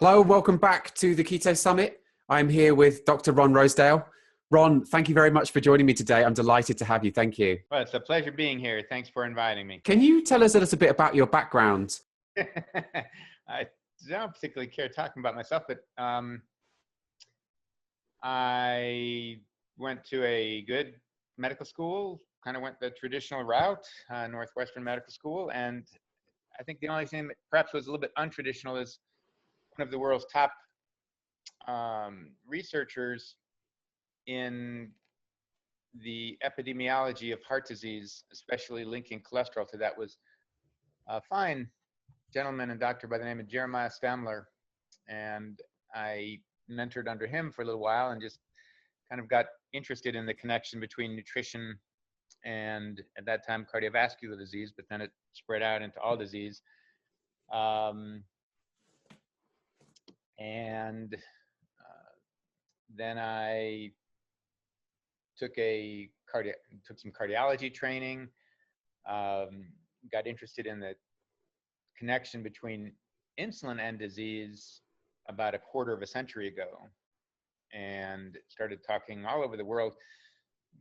Hello, welcome back to the Keto Summit. I'm here with Dr. Ron Rosedale. Ron, thank you very much for joining me today. I'm delighted to have you. Thank you. Well, it's a pleasure being here. Thanks for inviting me. Can you tell us a little bit about your background? I don't particularly care talking about myself, but I went to a good medical school, kind of went the traditional route, Northwestern Medical School, and I think the only thing that perhaps was a little bit untraditional is one of the world's top researchers in the epidemiology of heart disease, especially linking cholesterol to that, was a fine gentleman and doctor by the name of Jeremiah Stamler. And I mentored under him for a little while and just kind of got interested in the connection between nutrition and, at that time, cardiovascular disease, but then it spread out into all disease. Then I took some cardiology training, got interested in the connection between insulin and disease about a quarter of a century ago, and started talking all over the world,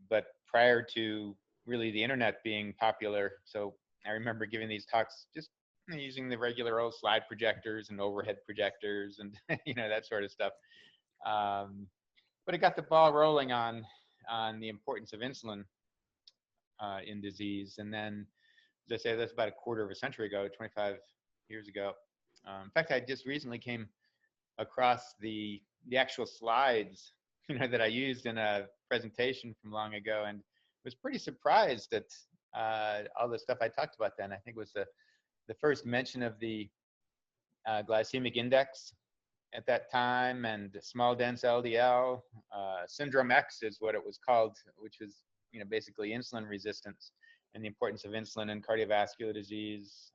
but prior to really the internet being popular. So I remember giving these talks just using the regular old slide projectors and overhead projectors and that sort of stuff. But it got the ball rolling on the importance of insulin in disease. And then, as I say, that's about a quarter of a century ago, 25 years ago. In fact, I just recently came across the actual slides, that I used in a presentation from long ago, and was pretty surprised at all the stuff I talked about then. I think it was the first mention of the glycemic index at that time, and small dense LDL. Syndrome X is what it was called, which was basically insulin resistance, and the importance of insulin in cardiovascular disease.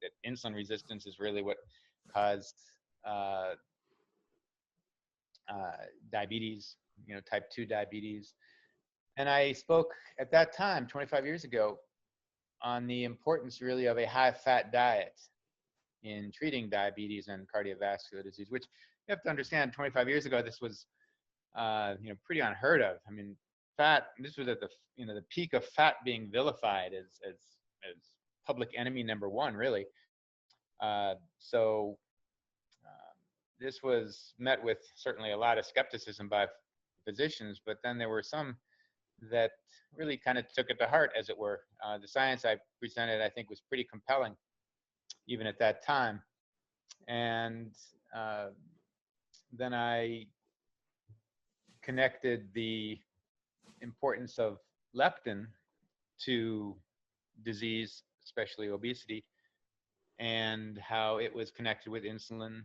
That insulin resistance is really what caused diabetes, type 2 diabetes. And I spoke at that time, 25 years ago, on the importance really of a high-fat diet in treating diabetes and cardiovascular disease, which you have to understand, 25 years ago, this was, pretty unheard of. I mean, fat, this was at the peak of fat being vilified as public enemy number one, really. This was met with certainly a lot of skepticism by physicians, but then there were some that really kind of took it to heart, as it were. The science I presented, I think, was pretty compelling, even at that time. And then I connected the importance of leptin to disease, especially obesity, and how it was connected with insulin.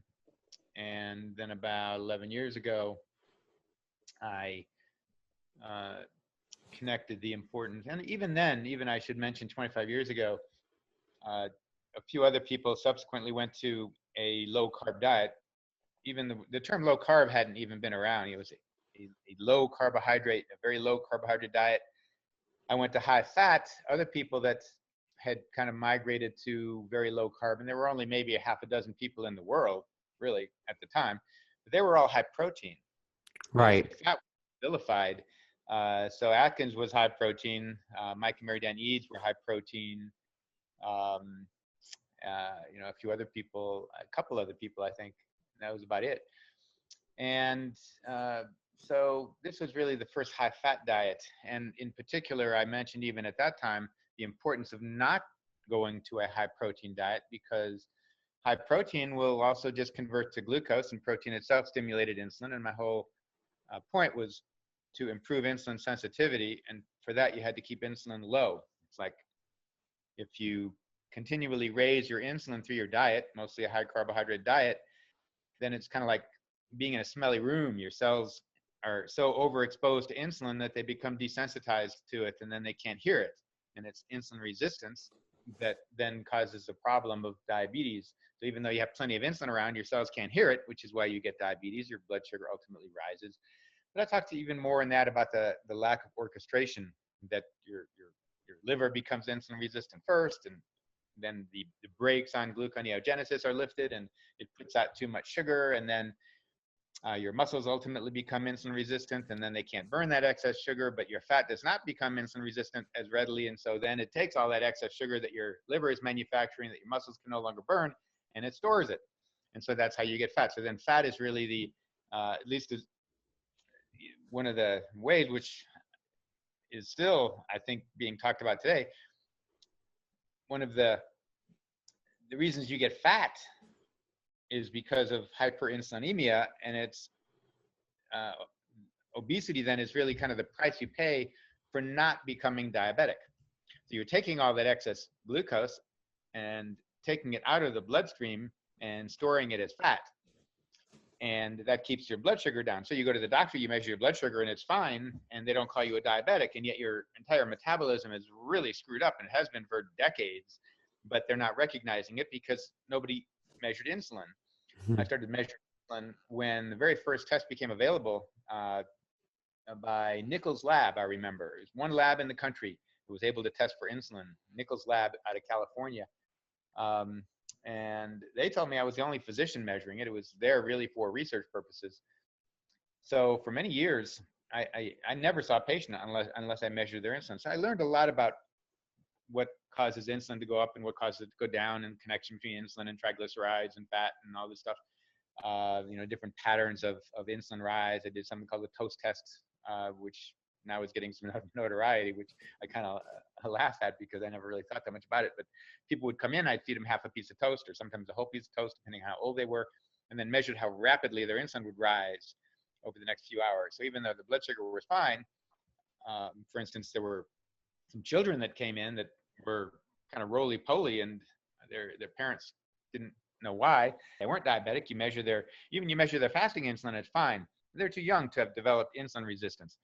And then about 11 years ago, I connected the importance, and even I should mention 25 years ago, a few other people subsequently went to a low-carb diet. Even the term low carb hadn't even been around. It was a low carbohydrate, a very low carbohydrate diet. I went to high fat. Other people that had kind of migrated to very low carb, and there were only maybe a half a dozen people in the world, really, at the time, but they were all high protein. Right. Fat was vilified. So Atkins was high protein. Mike and Mary Dan Eads were high protein. A few other people, a couple other people, I think. That was about it. And so this was really the first high-fat diet. And in particular, I mentioned even at that time the importance of not going to a high-protein diet, because high protein will also just convert to glucose, and protein itself stimulated insulin. And my whole point was to improve insulin sensitivity. And for that, you had to keep insulin low. It's like if you continually raise your insulin through your diet, mostly a high carbohydrate diet, then it's kind of like being in a smelly room. Your cells are so overexposed to insulin that they become desensitized to it, and then they can't hear it. And it's insulin resistance that then causes the problem of diabetes. So even though you have plenty of insulin around, your cells can't hear it, which is why you get diabetes. Your blood sugar ultimately rises. But I talked to even more in that about the lack of orchestration, that your liver becomes insulin resistant first, and then the brakes on gluconeogenesis are lifted, and it puts out too much sugar, and then your muscles ultimately become insulin resistant, and then they can't burn that excess sugar, but your fat does not become insulin resistant as readily. And so then it takes all that excess sugar that your liver is manufacturing that your muscles can no longer burn, and it stores it. And so that's how you get fat. So then fat is really the, at least is one of the ways, which is still, I think, being talked about today. One of the reasons you get fat is because of hyperinsulinemia, and it's obesity then is really kind of the price you pay for not becoming diabetic. So you're taking all that excess glucose and taking it out of the bloodstream and storing it as fat. And that keeps your blood sugar down. So you go to the doctor, you measure your blood sugar, and it's fine, and they don't call you a diabetic, and yet your entire metabolism is really screwed up, and it has been for decades, but they're not recognizing it because nobody measured insulin. I started measuring insulin when the very first test became available by Nichols Lab, I remember. It was one lab in the country who was able to test for insulin, Nichols Lab out of California. And they told me I was the only physician measuring it. It was there really for research purposes. So for many years, I never saw a patient unless I measured their insulin. So I learned a lot about what causes insulin to go up and what causes it to go down, and connection between insulin and triglycerides and fat and all this stuff. Different patterns of insulin rise. I did something called the toast test, which now is getting some notoriety, which I kind of laugh at because I never really thought that much about it. But people would come in, I'd feed them half a piece of toast or sometimes a whole piece of toast, depending on how old they were, and then measured how rapidly their insulin would rise over the next few hours. So even though the blood sugar was fine, for instance, there were some children that came in that were kind of roly-poly, and their parents didn't know why. They weren't diabetic. You measure their fasting insulin, it's fine. They're too young to have developed insulin resistance.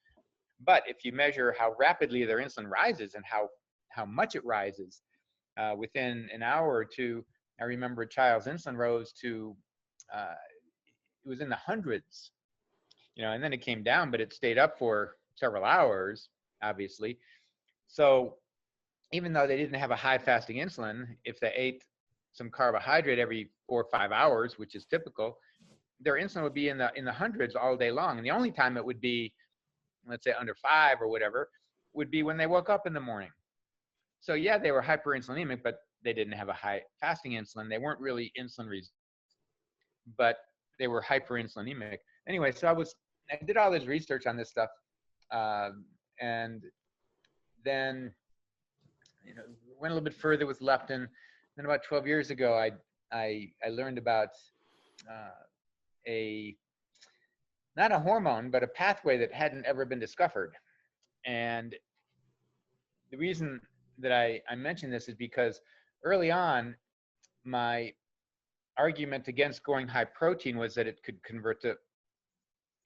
But if you measure how rapidly their insulin rises and how much it rises, within an hour or two, I remember a child's insulin rose to, it was in the hundreds, and then it came down, but it stayed up for several hours, obviously. So even though they didn't have a high fasting insulin, if they ate some carbohydrate every 4 or 5 hours, which is typical, their insulin would be in the hundreds all day long. And the only time it would be, let's say, under 5 or whatever, would be when they woke up in the morning. So yeah, they were hyperinsulinemic, but they didn't have a high fasting insulin. They weren't really insulin resistant, but they were hyperinsulinemic. Anyway, so I did all this research on this stuff, and then went a little bit further with leptin. Then about 12 years ago, I learned about not a hormone, but a pathway that hadn't ever been discovered. And the reason that I mention this is because early on, my argument against going high protein was that it could convert to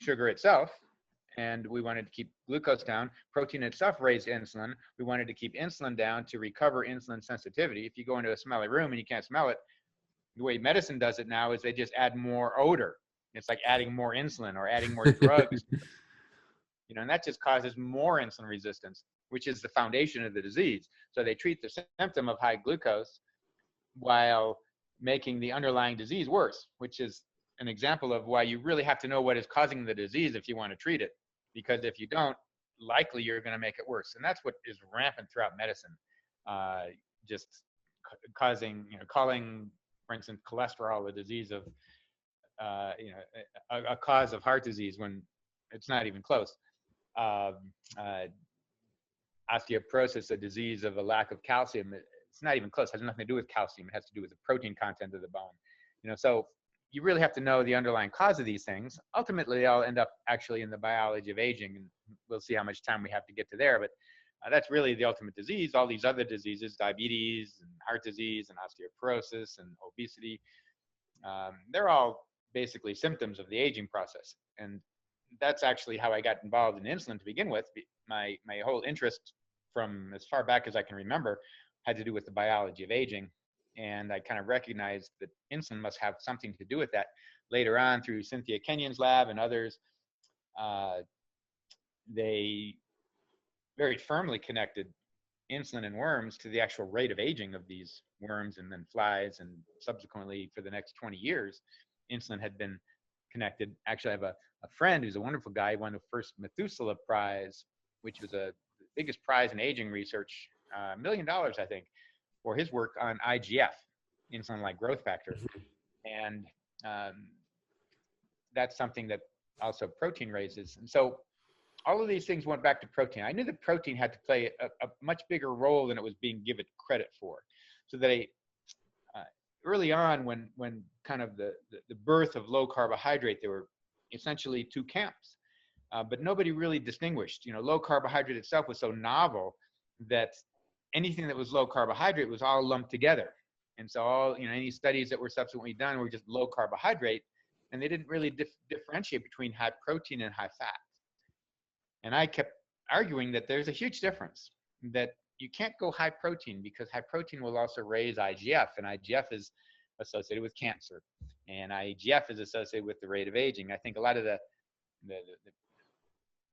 sugar itself, and we wanted to keep glucose down. Protein itself raised insulin. We wanted to keep insulin down to recover insulin sensitivity. If you go into a smelly room and you can't smell it, the way medicine does it now is they just add more odor. It's like adding more insulin or adding more drugs, and that just causes more insulin resistance, which is the foundation of the disease. So they treat the symptom of high glucose while making the underlying disease worse, which is an example of why you really have to know what is causing the disease if you want to treat it. Because if you don't, likely you're going to make it worse. And that's what is rampant throughout medicine, just causing, calling, for instance, cholesterol a disease of, a cause of heart disease when it's not even close. Osteoporosis, a disease of a lack of calcium. It's not even close. It has nothing to do with calcium. It has to do with the protein content of the bone. So you really have to know the underlying cause of these things. Ultimately, they all end up actually in the biology of aging, and we'll see how much time we have to get to there. But that's really the ultimate disease. All these other diseases, diabetes and heart disease and osteoporosis and obesity, they're all basically symptoms of the aging process. And that's actually how I got involved in insulin to begin with. My whole interest from as far back as I can remember had to do with the biology of aging. And I kind of recognized that insulin must have something to do with that. Later on, through Cynthia Kenyon's lab and others, they very firmly connected insulin in worms to the actual rate of aging of these worms and then flies, and subsequently for the next 20 years, insulin had been connected. Actually, I have a friend who's a wonderful guy. He won the first Methuselah Prize, which was the biggest prize in aging research, $1 million, I think, for his work on IGF, insulin-like growth factor. And that's something that also protein raises. And so all of these things went back to protein. I knew that protein had to play a much bigger role than it was being given credit for. So that early on, when kind of the birth of low carbohydrate, there were essentially two camps, but nobody really distinguished. Low carbohydrate itself was so novel that anything that was low carbohydrate was all lumped together. And so any studies that were subsequently done were just low carbohydrate, and they didn't really differentiate between high protein and high fat. And I kept arguing that there's a huge difference, that you can't go high protein because high protein will also raise IGF, and IGF is associated with cancer, and IGF is associated with the rate of aging. I think a lot of the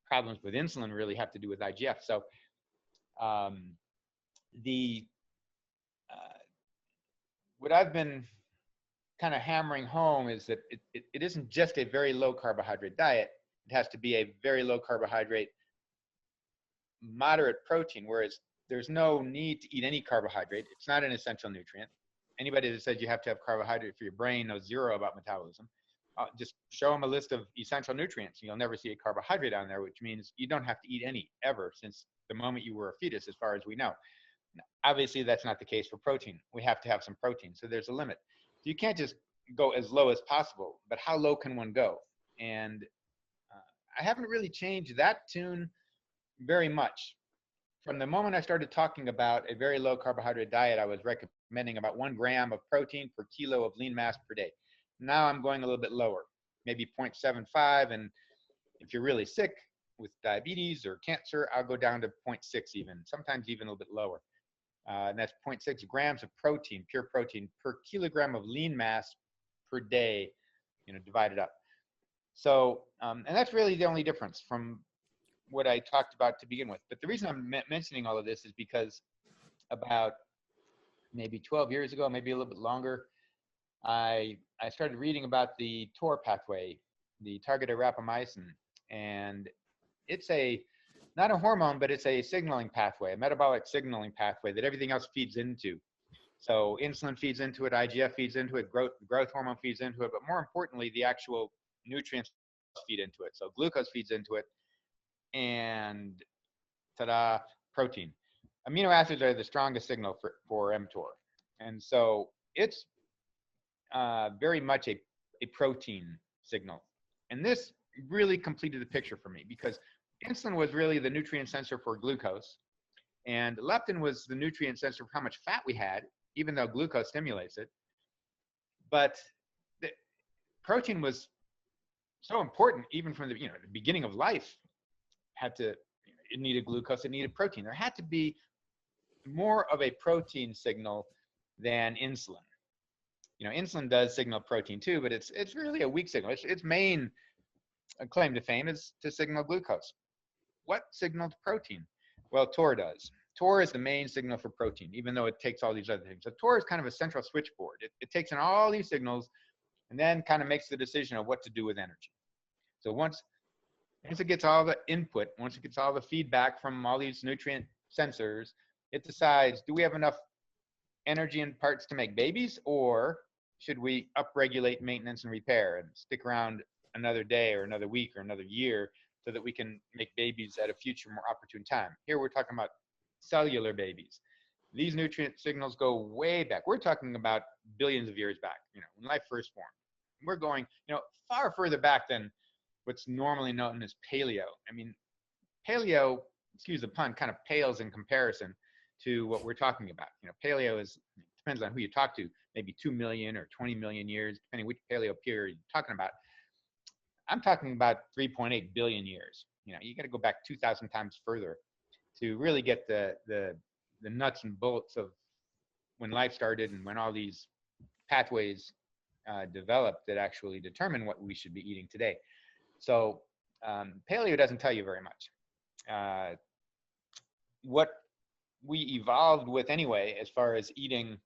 problems with insulin really have to do with IGF. So what I've been kind of hammering home is that it isn't just a very low carbohydrate diet. It has to be a very low carbohydrate, moderate protein, whereas there's no need to eat any carbohydrate. It's not an essential nutrient. Anybody that says you have to have carbohydrate for your brain knows zero about metabolism. Just show them a list of essential nutrients, and you'll never see a carbohydrate on there, which means you don't have to eat any ever since the moment you were a fetus, as far as we know. Now, obviously, that's not the case for protein. We have to have some protein, so there's a limit. So you can't just go as low as possible, but how low can one go? And I haven't really changed that tune very much. From the moment I started talking about a very low carbohydrate diet, I was recommending about 1 gram of protein per kilo of lean mass per day. Now I'm going a little bit lower, maybe 0.75. And if you're really sick with diabetes or cancer, I'll go down to 0.6 even, sometimes even a little bit lower. And that's 0.6 grams of protein, pure protein, per kilogram of lean mass per day, divided up. So, and that's really the only difference from what I talked about to begin with. But the reason I'm mentioning all of this is because about maybe 12 years ago, maybe a little bit longer, I started reading about the TOR pathway, the targeted rapamycin, and it's not a hormone, but it's a signaling pathway, a metabolic signaling pathway that everything else feeds into. So insulin feeds into it, IGF feeds into it, growth hormone feeds into it, but more importantly, the actual nutrients feed into it. So glucose feeds into it, and ta-da, protein. Amino acids are the strongest signal for mTOR. And so it's very much a protein signal. And this really completed the picture for me, because insulin was really the nutrient sensor for glucose, and leptin was the nutrient sensor for how much fat we had, even though glucose stimulates it. But the protein was so important, even from the beginning of life. It needed glucose, it needed protein. There had to be more of a protein signal than insulin. Insulin does signal protein too, but it's really a weak signal. Its main claim to fame is to signal glucose. What signals protein? Well, TOR does. TOR is the main signal for protein, even though it takes all these other things. So TOR is kind of a central switchboard. It takes in all these signals and then kind of makes the decision of what to do with energy. So once it gets all the input, once it gets all the feedback from all these nutrient sensors, it decides, do we have enough energy and parts to make babies, or should we upregulate maintenance and repair and stick around another day or another week or another year so that we can make babies at a future, more opportune time? Here we're talking about cellular babies. These nutrient signals go way back. We're talking about billions of years back, when life first formed. We're going, far further back than what's normally known as paleo. I mean, paleo, excuse the pun, kind of pales in comparison to what we're talking about. Paleo depends on who you talk to, maybe 2 million or 20 million years, depending which paleo period you're talking about. I'm talking about 3.8 billion years. You got to go back 2,000 times further to really get the nuts and bolts of when life started and when all these pathways developed that actually determine what we should be eating today. So paleo doesn't tell you very much. What we evolved with anyway, as far as eating,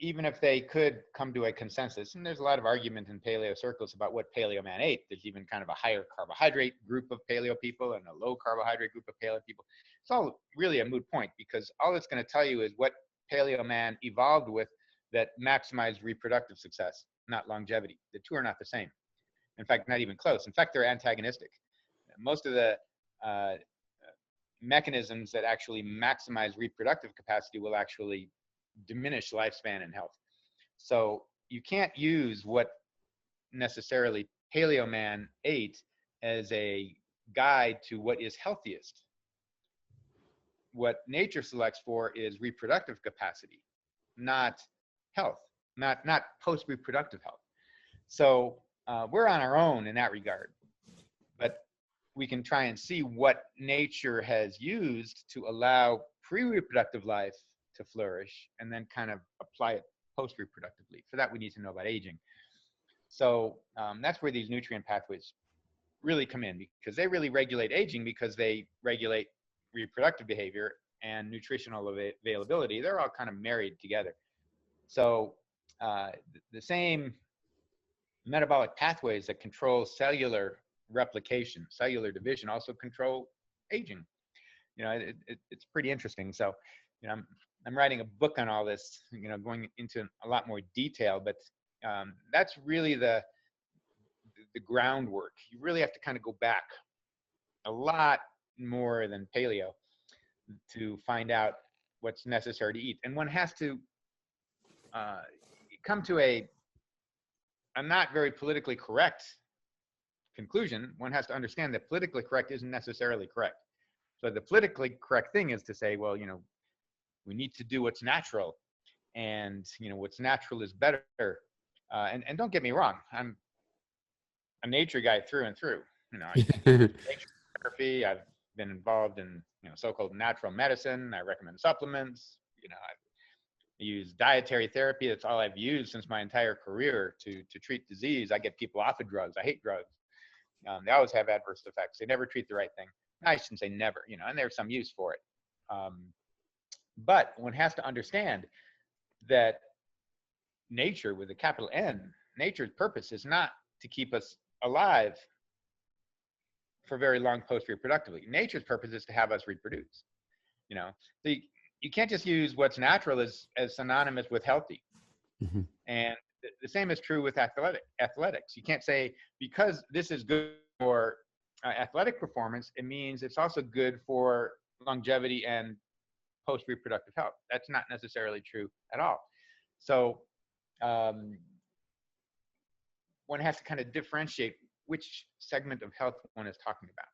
even if they could come to a consensus, and there's a lot of argument in paleo circles about what paleo man ate. There's even kind of a higher carbohydrate group of paleo people and a low carbohydrate group of paleo people. It's all really a moot point, because all it's going to tell you is what paleo man evolved with that maximized reproductive success, not longevity. The two are not the same. In fact, not even close. In fact, they're antagonistic. Most of the mechanisms that actually maximize reproductive capacity will actually diminish lifespan and health. So you can't use what necessarily paleo man ate as a guide to what is healthiest. What nature selects for is reproductive capacity, not health, not post-reproductive health. So we're on our own in that regard, but we can try and see what nature has used to allow pre-reproductive life to flourish, and then kind of apply it post-reproductively. For that, we need to know about aging. So that's where these nutrient pathways really come in, because they really regulate aging, because they regulate reproductive behavior and nutritional availability. They're all kind of married together. So the same metabolic pathways that control cellular replication, cellular division, also control aging. You know, it's pretty interesting. So, you know, I'm writing a book on all this, you know, going into a lot more detail, but that's really the groundwork. You really have to kind of go back a lot more than paleo to find out what's necessary to eat. And one has to come to a not very politically correct conclusion. One has to understand that politically correct isn't necessarily correct. So the politically correct thing is to say, well, you know, we need to do what's natural, and you know, what's natural is better. And don't get me wrong, I'm a nature guy through and through. You know, I nature therapy. I've been involved in, you know, so-called natural medicine. I recommend supplements. You know, I use dietary therapy. That's all I've used since my entire career to treat disease. I get people off of drugs. I hate drugs. They always have adverse effects. They never treat the right thing. I shouldn't say never, you know, and there's some use for it. But one has to understand that nature, with a capital N, nature's purpose is not to keep us alive for very long post-reproductively. Nature's purpose is to have us reproduce. You know, you can't just use what's natural as synonymous with healthy. Mm-hmm. And the same is true with athletics. You can't say, because this is good for athletic performance, it means it's also good for longevity and post-reproductive health. That's not necessarily true at all. So one has to kind of differentiate which segment of health one is talking about.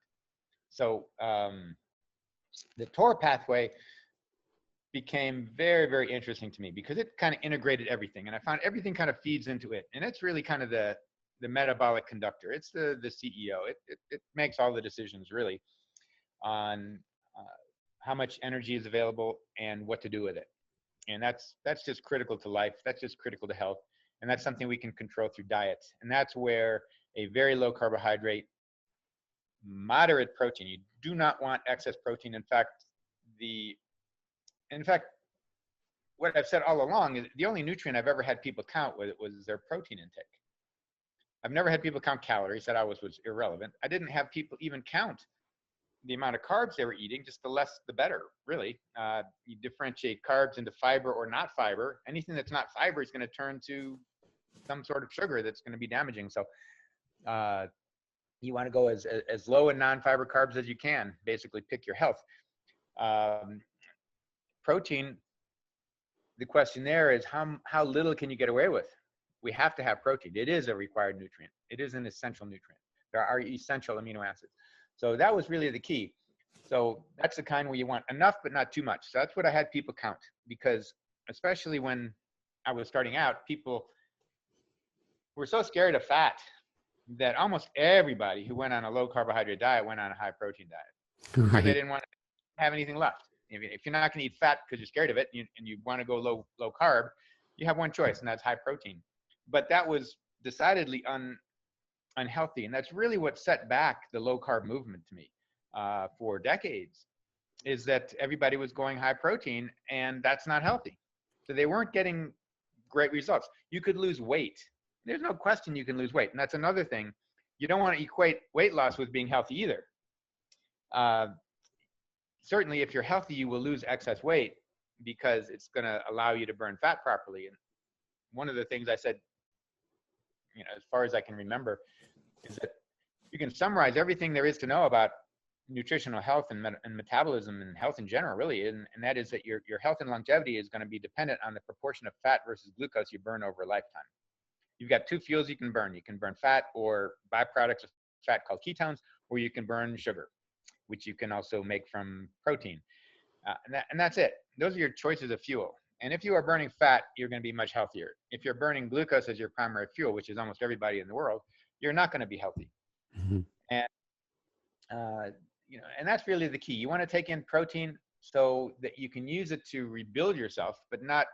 So the TOR pathway became very, very interesting to me, because it kind of integrated everything, and I found everything kind of feeds into it. And it's really kind of the metabolic conductor. It's the CEO. It makes all the decisions really on how much energy is available and what to do with it. And that's just critical to life. That's just critical to health. And that's something we can control through diet. And that's where a very low carbohydrate, moderate protein, you do not want excess protein. In fact, what I've said all along is the only nutrient I've ever had people count was their protein intake. I've never had people count calories. That always was irrelevant. I didn't have people even count the amount of carbs they were eating. Just the less, the better, really. You differentiate carbs into fiber or not fiber. Anything that's not fiber is going to turn to some sort of sugar that's going to be damaging. So you want to go as low in non-fiber carbs as you can. Basically, pick your health. Protein, the question there is how little can you get away with? We have to have protein. It is a required nutrient. It is an essential nutrient. There are essential amino acids. So that was really the key. So that's the kind where you want enough, but not too much. So that's what I had people count, because especially when I was starting out, people were so scared of fat that almost everybody who went on a low carbohydrate diet went on a high protein diet. Right. Because they didn't want to have anything left. If you're not going to eat fat because you're scared of it, and you want to go low carb, you have one choice, and that's high protein. But that was decidedly unhealthy, and that's really what set back the low carb movement to me. for decades, is that everybody was going high protein, and that's not healthy. So they weren't getting great results. You could lose weight. There's no question you can lose weight. And that's another thing. You don't want to equate weight loss with being healthy either. Certainly, if you're healthy, you will lose excess weight because it's going to allow you to burn fat properly. And one of the things I said, as far as I can remember, is that you can summarize everything there is to know about nutritional health and metabolism and health in general, really. And that is that your health and longevity is going to be dependent on the proportion of fat versus glucose you burn over a lifetime. You've got two fuels you can burn. You can burn fat or byproducts of fat called ketones, or you can burn sugar, which you can also make from protein. And that's it. Those are your choices of fuel. And if you are burning fat, you're going to be much healthier. If you're burning glucose as your primary fuel, which is almost everybody in the world, you're not going to be healthy. Mm-hmm. And and that's really the key. You want to take in protein so that you can use it to rebuild yourself, but not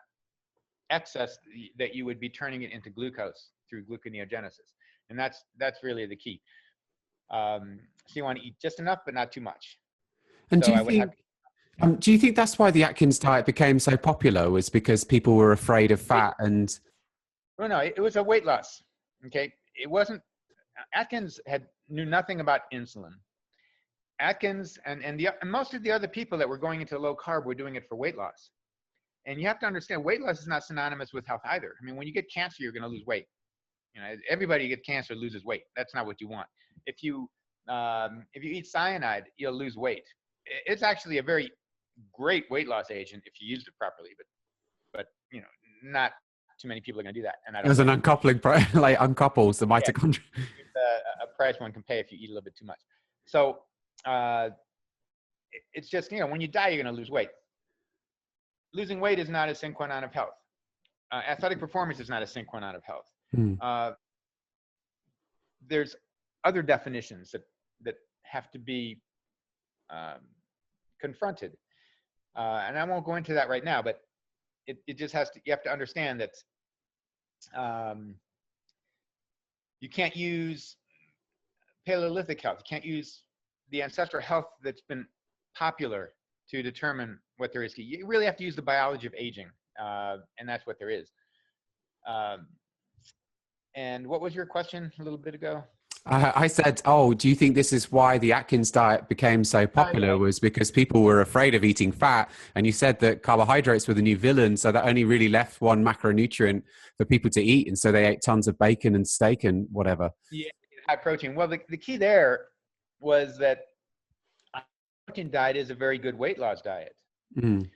excess that you would be turning it into glucose through gluconeogenesis. And that's really the key. So you want to eat just enough, but not too much. And so do you think that's why the Atkins diet became so popular, was because people were afraid of fat? And well, no, it was a weight loss. Okay, it wasn't. Atkins knew nothing about insulin. Atkins and most of the other people that were going into low carb were doing it for weight loss. And you have to understand, weight loss is not synonymous with health either. I mean, when you get cancer, you're going to lose weight. Everybody who gets cancer loses weight. That's not what you want. If you eat cyanide, you'll lose weight. It's actually a very great weight loss agent if you use it properly, but not too many people are going to do that. And there's an uncoupling, like uncouples the mitochondria. It's a price one can pay if you eat a little bit too much. So it's just, when you die, you're going to lose weight. Losing weight is not a sine qua non of health. Athletic performance is not a sine qua non of health. There's other definitions that have to be confronted. And I won't go into that right now, but it just you have to understand that you can't use Paleolithic health. You can't use the ancestral health that's been popular to determine what there is. You really have to use the biology of aging, and that's what there is. And what was your question a little bit ago? I said, do you think this is why the Atkins diet became so popular, was because people were afraid of eating fat? And you said that carbohydrates were the new villain, so that only really left one macronutrient for people to eat. And so they ate tons of bacon and steak and whatever. Yeah, high protein. Well, the key there was that a protein diet is a very good weight loss diet. People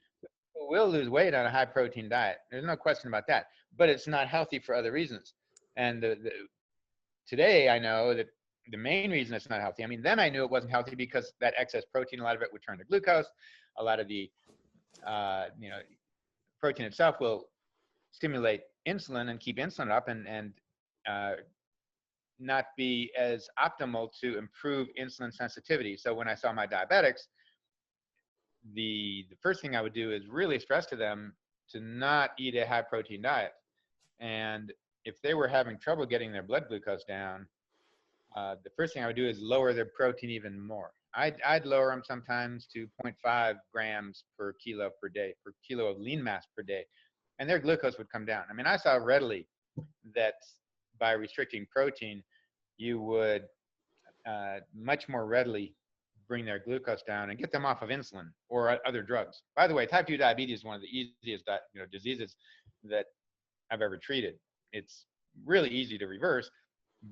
will lose weight on a high protein diet. There's no question about that. But it's not healthy for other reasons. And today I know that the main reason it's not healthy, then I knew it wasn't healthy because that excess protein, a lot of it would turn to glucose. A lot of the, protein itself will stimulate insulin and keep insulin up and not be as optimal to improve insulin sensitivity. So when I saw my diabetics, the first thing I would do is really stress to them to not eat a high protein diet. And if they were having trouble getting their blood glucose down, the first thing I would do is lower their protein even more. I'd lower them sometimes to 0.5 grams per kilo per day, per kilo of lean mass per day, and their glucose would come down. I saw readily that by restricting protein, you would much more readily bring their glucose down and get them off of insulin or other drugs. By the way, type 2 diabetes is one of the easiest diseases that I've ever treated. It's really easy to reverse,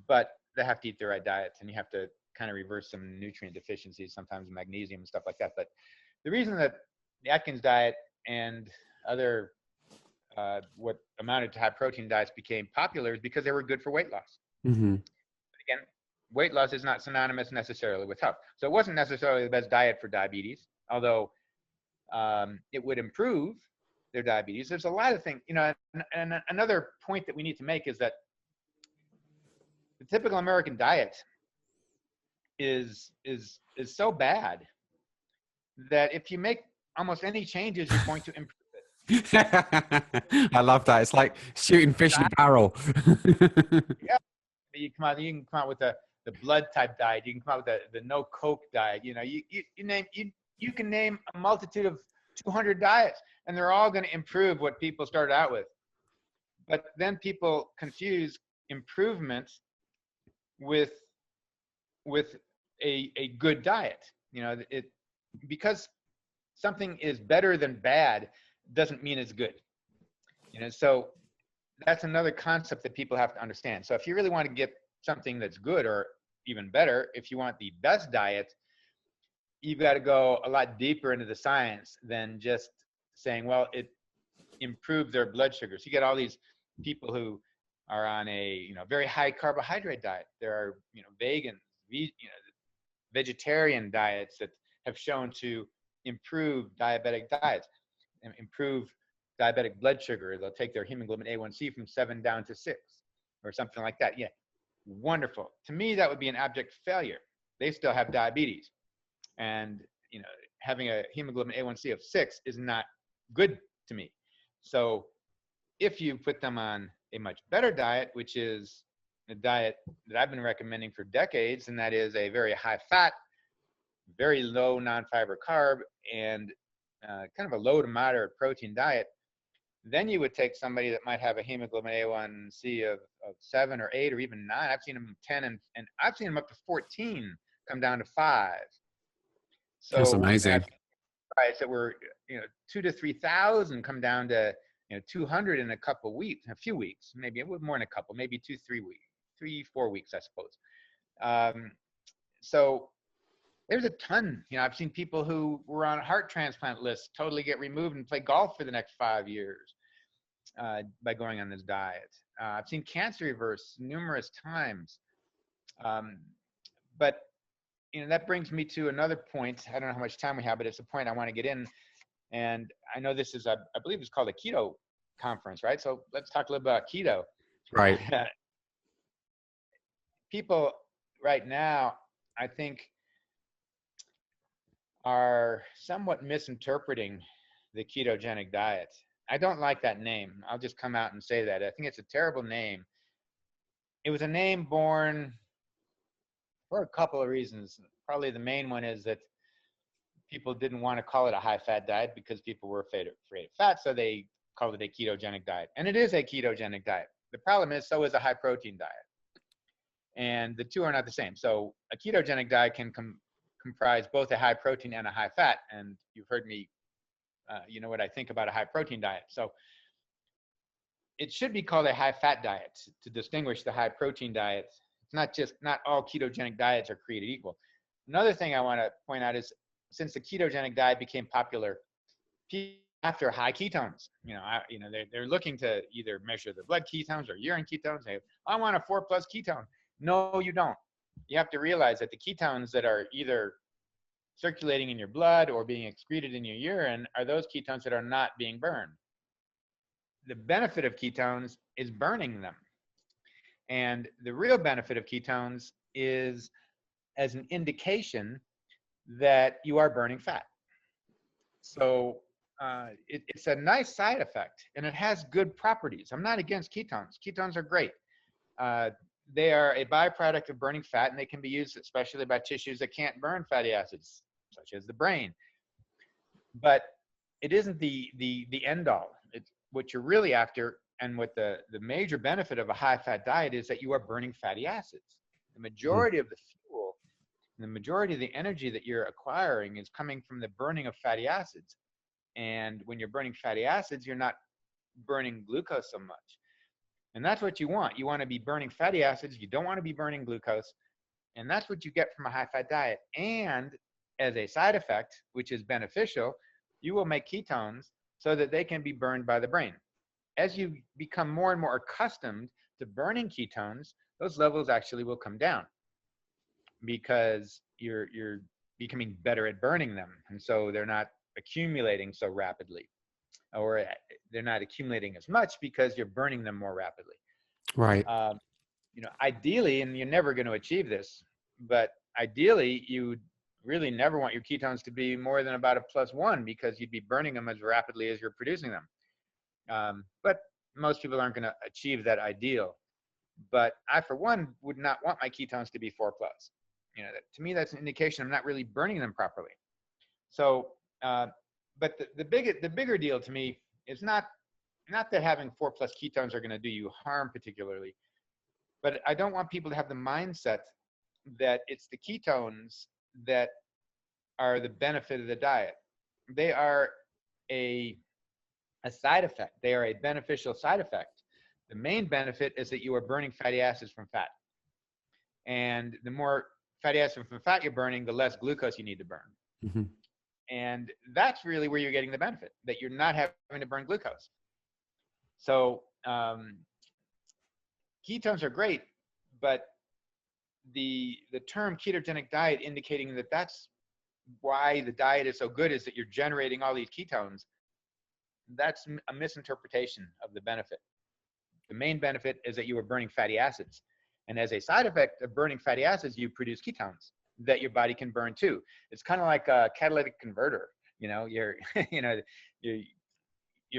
but they have to eat the right diets, and you have to kind of reverse some nutrient deficiencies, sometimes magnesium and stuff like that. But the reason that the Atkins diet and other what amounted to high protein diets became popular is because they were good for weight loss. Again, weight loss is not synonymous necessarily with health. So it wasn't necessarily the best diet for diabetes, although it would improve their diabetes. There's a lot of things, and another point that we need to make is that the typical American diet is so bad that if you make almost any changes, you're going to improve it. I love that. It's like shooting fish in a barrel. Yeah, you can come out with a the blood type diet. You can come out with the no Coke diet. You know, you can name a multitude of 200 diets, and they're all going to improve what people started out with. But then people confuse improvement with a good diet. You know, because something is better than bad doesn't mean it's good. You know, so that's another concept that people have to understand. So if you really want to get something that's good, or even better, if you want the best diet, you've got to go a lot deeper into the science than just saying, well, it improved their blood sugar. So you get all these people who are on a very high carbohydrate diet. There are vegans, vegetarian diets that have shown to improve diabetic diets and improve diabetic blood sugar. They'll take their hemoglobin A1C from 7 down to 6 or something like that. Yeah, wonderful. To me, that would be an abject failure. They still have diabetes, and having a hemoglobin A1C of 6 is not good to me. So if you put them on a much better diet, which is a diet that I've been recommending for decades, and that is a very high fat, very low non-fiber carb, and kind of a low to moderate protein diet, then you would take somebody that might have a hemoglobin A1C of 7 or 8 or even 9. I've seen them 10 and I've seen them up to 14 come down to 5. That's So amazing. diets that were 2,000 to 3,000 come down to 200 in a couple of weeks, a few weeks, maybe more than a couple, maybe 2, 3 weeks, 3, 4 weeks, I suppose. So there's a ton. I've seen people who were on heart transplant lists totally get removed and play golf for the next 5 years by going on this diet. I've seen cancer reverse numerous times. But that brings me to another point. I don't know how much time we have, but it's a point I want to get in. And I know this is, I believe it's called a keto conference, right? So let's talk a little about keto. Right. People right now, I think, are somewhat misinterpreting the ketogenic diet. I don't like that name. I'll just come out and say that. I think it's a terrible name. It was a name born for a couple of reasons. Probably the main one is that people didn't want to call it a high-fat diet because people were afraid of fat, so they called it a ketogenic diet. And it is a ketogenic diet. The problem is, so is a high-protein diet. And the two are not the same. So a ketogenic diet can comprise both a high-protein and a high-fat. And you've heard me, you know what I think about a high-protein diet. So it should be called a high-fat diet to distinguish the high-protein diet. It's not all ketogenic diets are created equal. Another thing I want to point out is, since the ketogenic diet became popular, people after high ketones, they're looking to either measure their blood ketones or urine ketones. I want a 4+ ketone. No, you don't. You have to realize that the ketones that are either circulating in your blood or being excreted in your urine are those ketones that are not being burned. The benefit of ketones is burning them. And the real benefit of ketones is as an indication that you are burning fat. So it's a nice side effect, and it has good properties. I'm not against ketones. Ketones are great. They are a byproduct of burning fat, and they can be used especially by tissues that can't burn fatty acids, such as the brain. But it isn't the end all. It's what you're really after, and what the major benefit of a high-fat diet is that you are burning fatty acids. The majority of the fuel, the majority of the energy that you're acquiring is coming from the burning of fatty acids. And when you're burning fatty acids, you're not burning glucose so much. And that's what you want. You want to be burning fatty acids. You don't want to be burning glucose. And that's what you get from a high-fat diet. And as a side effect, which is beneficial, you will make ketones so that they can be burned by the brain. As you become more and more accustomed to burning ketones, those levels actually will come down because you're becoming better at burning them. And so they're not accumulating so rapidly, or they're not accumulating as much because you're burning them more rapidly. Right. Ideally, and you're never going to achieve this, but ideally you really never want your ketones to be more than about a +1, because you'd be burning them as rapidly as you're producing them. But most people aren't going to achieve that ideal. But I, for one, would not want my ketones to be 4+. To me, that's an indication I'm not really burning them properly. So, but the bigger deal to me is not that having 4+ ketones are going to do you harm particularly, but I don't want people to have the mindset that it's the ketones that are the benefit of the diet. They are a side effect. They are a beneficial side effect. The main benefit is that you are burning fatty acids from fat. And the more fatty acids from fat you're burning, the less glucose you need to burn. Mm-hmm. And that's really where you're getting the benefit, that you're not having to burn glucose. So ketones are great, but the term ketogenic diet indicating that that's why the diet is so good is that you're generating all these ketones. That's a misinterpretation of the benefit. The main benefit is that you are burning fatty acids. And as a side effect of burning fatty acids, you produce ketones that your body can burn too. It's kind of like a catalytic converter. You're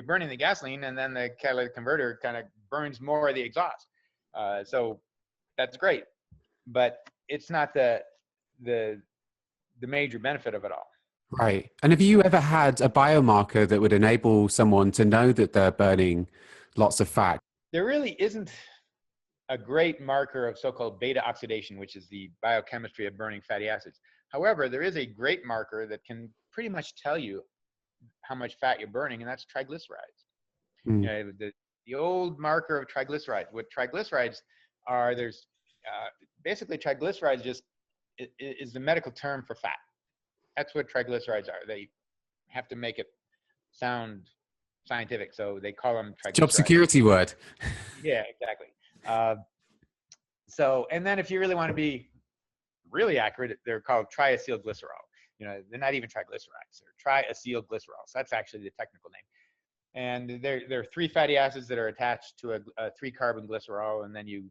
burning the gasoline, and then the catalytic converter kind of burns more of the exhaust. So that's great, but it's not the major benefit of it all. Right. And have you ever had a biomarker that would enable someone to know that they're burning lots of fat? There really isn't a great marker of so-called beta oxidation, which is the biochemistry of burning fatty acids. However, there is a great marker that can pretty much tell you how much fat you're burning, and that's triglycerides. Mm. The old marker of triglycerides. What triglycerides are, there's basically triglycerides just is the medical term for fat. That's what triglycerides are. They have to make it sound scientific, so they call them triglycerides. Job security word. Yeah, exactly. And then if you really want to be really accurate, they're called triacylglycerol. They're not even triglycerides. They're triacylglycerol. So that's actually the technical name. And there are 3 fatty acids that are attached to a 3-carbon glycerol, and then you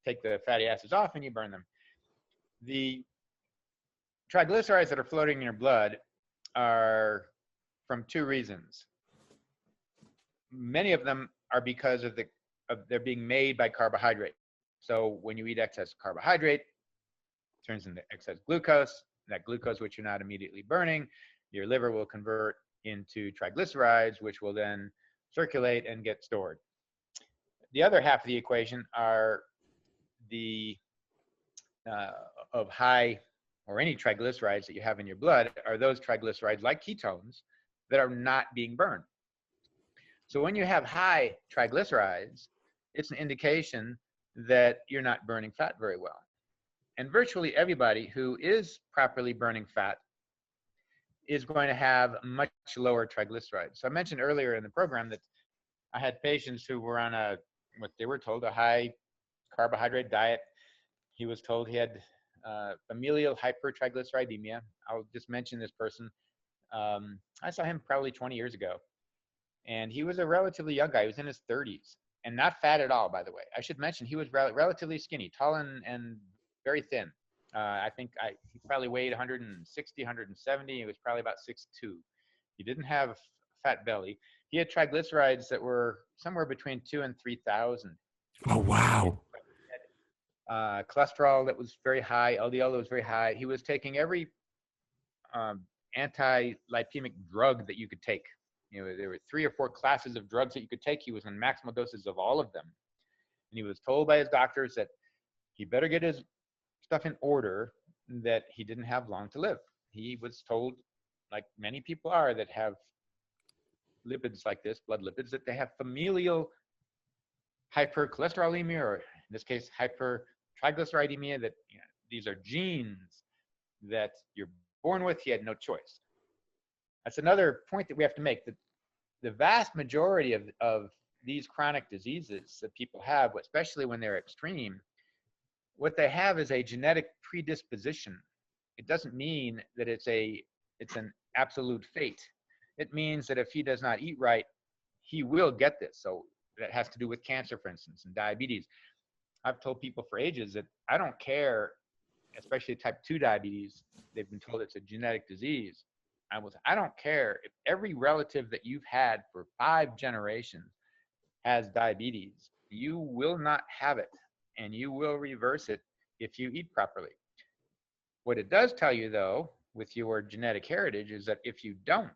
take the fatty acids off and you burn them. The triglycerides that are floating in your blood are from 2 reasons. Many of them are because of they're being made by carbohydrate. So when you eat excess carbohydrate, it turns into excess glucose. That glucose, which you're not immediately burning, your liver will convert into triglycerides, which will then circulate and get stored. The other half of the equation are of high or any triglycerides that you have in your blood are those triglycerides, like ketones, that are not being burned. So when you have high triglycerides, it's an indication that you're not burning fat very well. And virtually everybody who is properly burning fat is going to have much lower triglycerides. So I mentioned earlier in the program that I had patients who were on what they were told, a high carbohydrate diet. He was told he had familial hypertriglyceridemia. I'll just mention this person. I saw him probably 20 years ago. And he was a relatively young guy. He was in his 30s and not fat at all, by the way. I should mention he was relatively skinny, tall and very thin. I think he probably weighed 160, 170. He was probably about 6'2". He didn't have fat belly. He had triglycerides that were somewhere between 2,000 and 3,000. Oh, wow. Cholesterol that was very high, LDL that was very high. He was taking every anti-lipemic drug that you could take. There were 3 or 4 classes of drugs that you could take. He was on maximal doses of all of them. And he was told by his doctors that he better get his stuff in order, that he didn't have long to live. He was told, like many people are that have lipids like this, blood lipids, that they have familial hypercholesterolemia, or in this case, hypertriglyceridemia, that these are genes that you're born with. He had no choice. That's another point that we have to make, that the vast majority of these chronic diseases that people have, especially when they're extreme, what they have is a genetic predisposition. It doesn't mean that it's an absolute fate. It means that if he does not eat right, he will get this. So that has to do with cancer, for instance, and diabetes. I've told people for ages that I don't care, especially type 2 diabetes. They've been told it's a genetic disease. I don't care if every relative that you've had for 5 generations has diabetes. You will not have it and you will reverse it if you eat properly. What it does tell you, though, with your genetic heritage is that if you don't,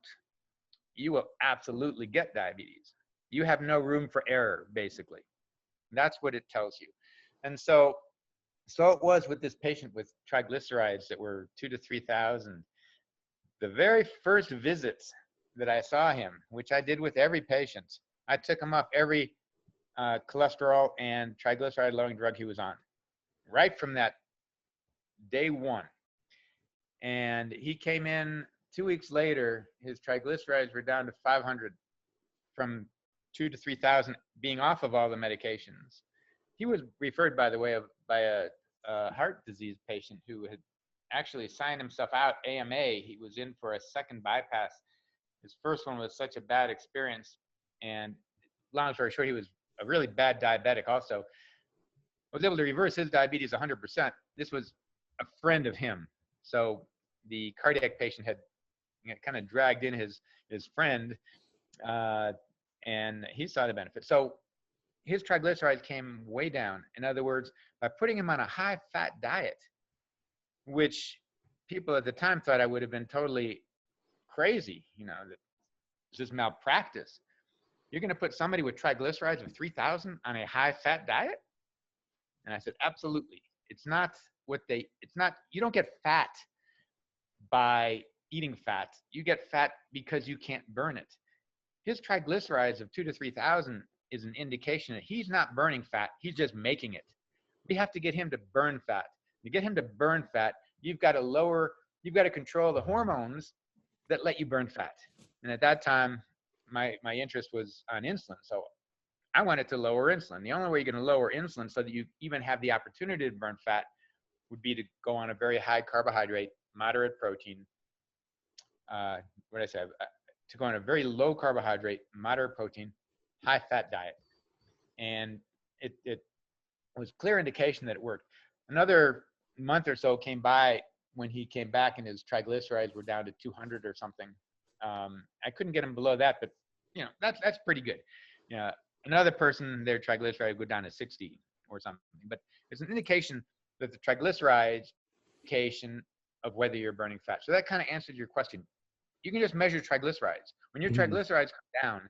you will absolutely get diabetes. You have no room for error, basically. That's what it tells you. And so it was with this patient with triglycerides that were 2 to 3,000. The very first visits that I saw him, which I did with every patient, I took him off every cholesterol and triglyceride lowering drug he was on, right from that day one. And he came in 2 weeks later, his triglycerides were down to 500 from 2 to 3,000 being off of all the medications. He was referred, by the way, by a heart disease patient who had actually signed himself out AMA. He was in for a second bypass. His first one was such a bad experience, and long story short, he was a really bad diabetic also. Was able to reverse his diabetes 100%. This was a friend of him. So the cardiac patient had kind of dragged in his friend, and he saw the benefit. So his triglycerides came way down. In other words, by putting him on a high-fat diet, which people at the time thought I would have been totally crazy, that it's just malpractice. You're going to put somebody with triglycerides of 3,000 on a high-fat diet? And I said, absolutely. It's not, you don't get fat by eating fat. You get fat because you can't burn it. His triglycerides of 2 to 3,000 is an indication that he's not burning fat. He's just making it. We have to get him to burn fat. To get him to burn fat, you've got to control the hormones that let you burn fat. And at that time, my interest was on insulin. So I wanted to lower insulin. The only way you're going to lower insulin so that you even have the opportunity to burn fat would be to go on a very high carbohydrate, moderate protein, to go on a very low carbohydrate, moderate protein, high fat diet. And it was clear indication that it worked. Another month or so came by when he came back and his triglycerides were down to 200 or something. I couldn't get him below that, but that's pretty good. Another person, their triglycerides go down to 60 or something, but it's an indication that the triglycerides indication of whether you're burning fat. So that kind of answered your question. You can just measure triglycerides. When your triglycerides come down,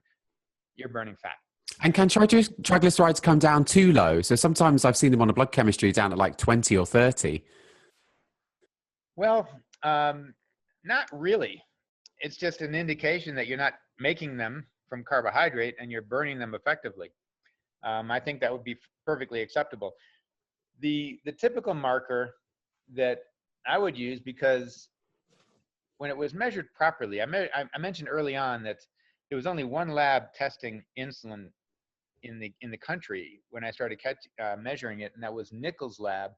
you're burning fat. And can triglycerides come down too low? So sometimes I've seen them on a blood chemistry down at like 20 or 30. Well, not really. It's just an indication that you're not making them from carbohydrate and you're burning them effectively. I think that would be perfectly acceptable. The typical marker that I would use, because when it was measured properly, I mentioned early on that there was only one lab testing insulin in the country when I started measuring it, and that was Nichols' lab.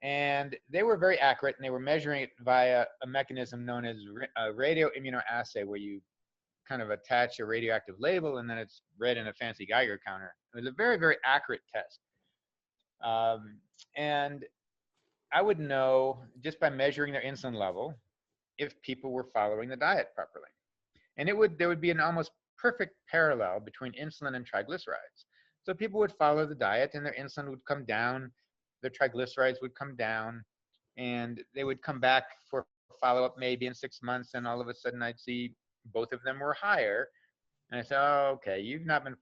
And they were very accurate, and they were measuring it via a mechanism known as a radioimmunoassay, where you kind of attach a radioactive label, and then it's read in a fancy Geiger counter. It was a very, very accurate test. And I would know just by measuring their insulin level if people were following the diet properly. And there would be an almost perfect parallel between insulin and triglycerides. So people would follow the diet and their insulin would come down, their triglycerides would come down, and they would come back for follow-up maybe in 6 months, and all of a sudden I'd see both of them were higher. And I said, oh, okay, you've not been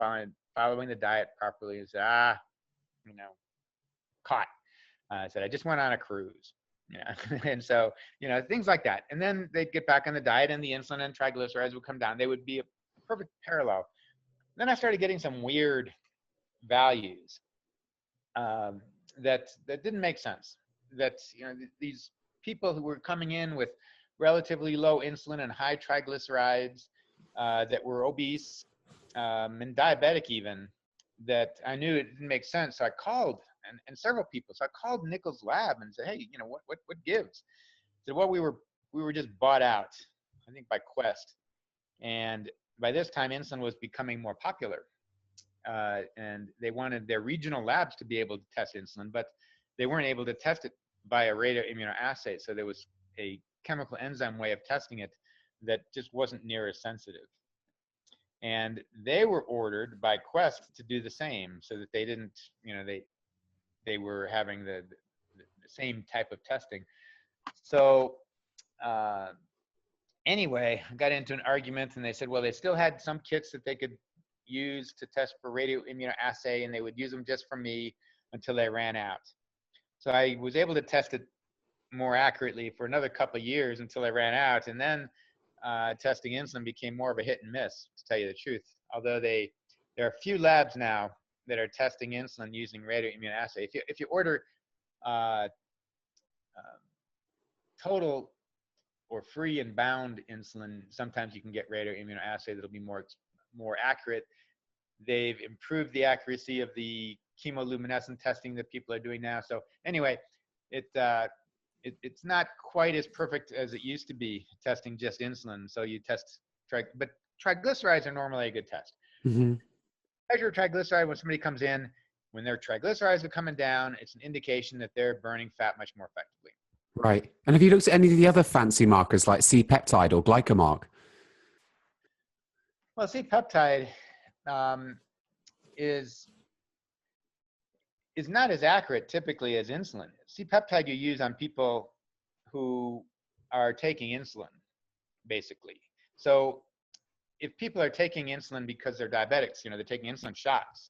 following the diet properly. I said, caught. I said, I just went on a cruise. And so, things like that. And then they'd get back on the diet and the insulin and triglycerides would come down. They would be a perfect parallel. Then I started getting some weird values that didn't make sense. That, these people who were coming in with relatively low insulin and high triglycerides, that were obese and diabetic even, that I knew it didn't make sense. So I called and several people. So I called Nichols' lab and said, hey, what gives? I said, well, we were just bought out, I think, by Quest. And by this time, insulin was becoming more popular. And they wanted their regional labs to be able to test insulin, but they weren't able to test it by a radioimmunoassay. So there was a chemical enzyme way of testing it that just wasn't near as sensitive. And they were ordered by Quest to do the same, so that they didn't, they were having the same type of testing. So anyway, I got into an argument, and they said, well, they still had some kits that they could use to test for radioimmunoassay, and they would use them just for me until they ran out. So I was able to test it more accurately for another couple of years until I ran out, and then testing insulin became more of a hit and miss, to tell you the truth. Although there are a few labs now that are testing insulin using radioimmunoassay. If you order total or free and bound insulin, sometimes you can get radioimmunoassay that'll be more accurate. They've improved the accuracy of the chemoluminescent testing that people are doing now. So anyway, it's not quite as perfect as it used to be testing just insulin. So you test, but triglycerides are normally a good test. Mm-hmm. Measure triglyceride when somebody comes in. When their triglycerides are coming down, it's an indication that they're burning fat much more effectively. Right. And have you looked at any of the other fancy markers like C-peptide or glycomark? Well, C-peptide is not as accurate typically as insulin. C-peptide you use on people who are taking insulin, basically. So if people are taking insulin because they're diabetics, they're taking insulin shots.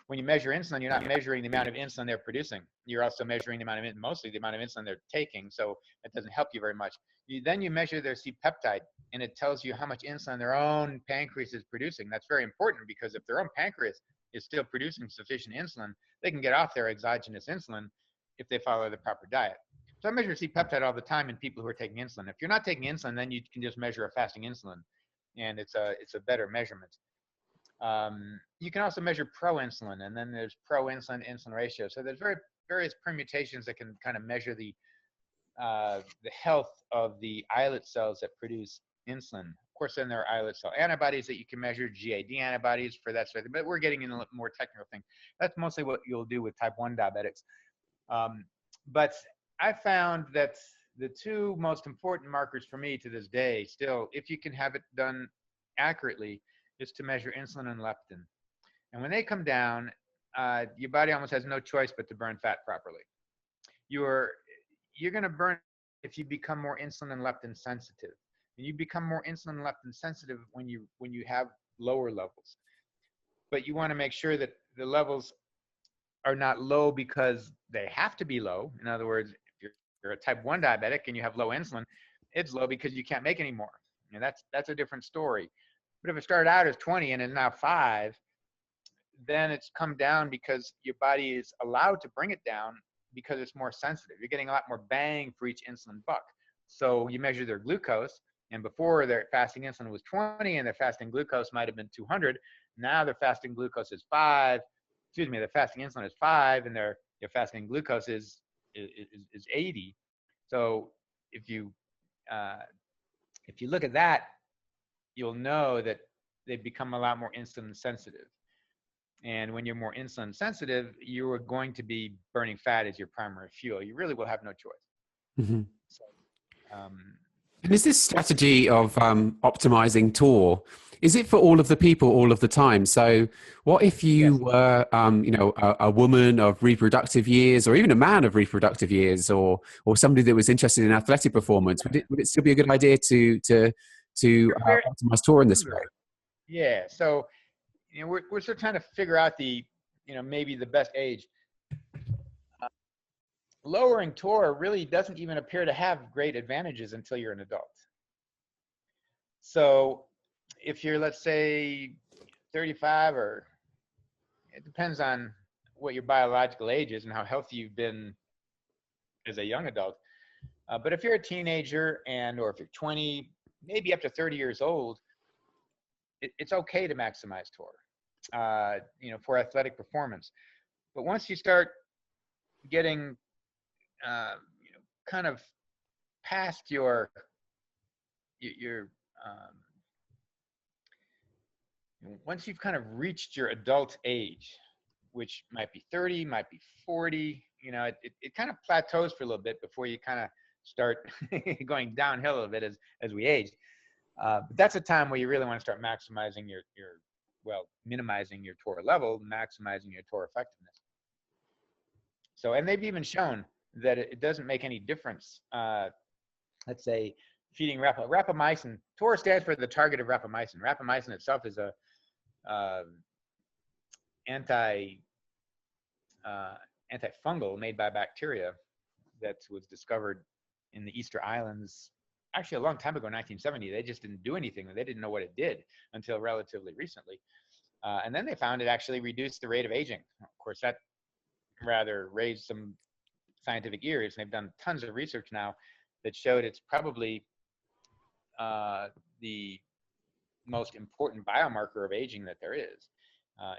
When you measure insulin, you're not measuring the amount of insulin they're producing. You're also measuring mostly the amount of insulin they're taking. So that doesn't help you very much. Then you measure their C-peptide, and it tells you how much insulin their own pancreas is producing. That's very important, because if their own pancreas is still producing sufficient insulin, they can get off their exogenous insulin if they follow the proper diet. So I measure C-peptide all the time in people who are taking insulin. If you're not taking insulin, then you can just measure a fasting insulin, and it's a better measurement. You can also measure proinsulin, and then there's proinsulin-insulin ratio. So there's various permutations that can kind of measure the health of the islet cells that produce insulin. Of course, then there are islet cell antibodies that you can measure, GAD antibodies for that sort of thing, but we're getting into a more technical thing. That's mostly what you'll do with type 1 diabetics. But I found that the two most important markers for me to this day, still, if you can have it done accurately, is to measure insulin and leptin. And when they come down, your body almost has no choice but to burn fat properly. You're going to burn if you become more insulin and leptin sensitive. And you become more insulin and leptin sensitive when you have lower levels. But you want to make sure that the levels are not low because they have to be low. In other words, if you're a type 1 diabetic and you have low insulin, it's low because you can't make any more. And that's a different story. But if it started out as 20 and is now 5, then it's come down because your body is allowed to bring it down because it's more sensitive. You're getting a lot more bang for each insulin buck. So you measure their glucose, and before their fasting insulin was 20 and their fasting glucose might have been 200. Now their fasting glucose is 5. Excuse me, their fasting insulin is 5, and their fasting glucose is 80. So if you look at that, you'll know that they've become a lot more insulin sensitive. And when you're more insulin sensitive, you are going to be burning fat as your primary fuel. You really will have no choice. Mm-hmm. So, and is this strategy of optimizing TOR, is it for all of the people all of the time? So what if you were, a woman of reproductive years, or even a man of reproductive years, or somebody that was interested in athletic performance? Would it still be a good idea to optimize TOR in this way? Yeah. So, we're still trying to figure out maybe the best age. Lowering TOR really doesn't even appear to have great advantages until you're an adult. So if you're, let's say, 35, or it depends on what your biological age is and how healthy you've been as a young adult. But if you're a teenager or if you're 20, maybe up to 30 years old, it's okay to maximize TOR, for athletic performance. But once you start getting, kind of past your once you've kind of reached your adult age, which might be 30, might be 40, it kind of plateaus for a little bit before you kind of start going downhill a little bit as we age. But that's a time where you really want to start maximizing minimizing your TOR level, maximizing your TOR effectiveness. So, and they've even shown that it doesn't make any difference. Let's say feeding rapamycin. TOR stands for the target of rapamycin. Rapamycin itself is a anti antifungal made by bacteria that was discovered in the Easter Islands actually a long time ago, 1970. They just didn't do anything. They didn't know what it did until relatively recently. And then they found it actually reduced the rate of aging. Of course, that rather raised some scientific ears. And they've done tons of research now that showed it's probably the most important biomarker of aging that there is.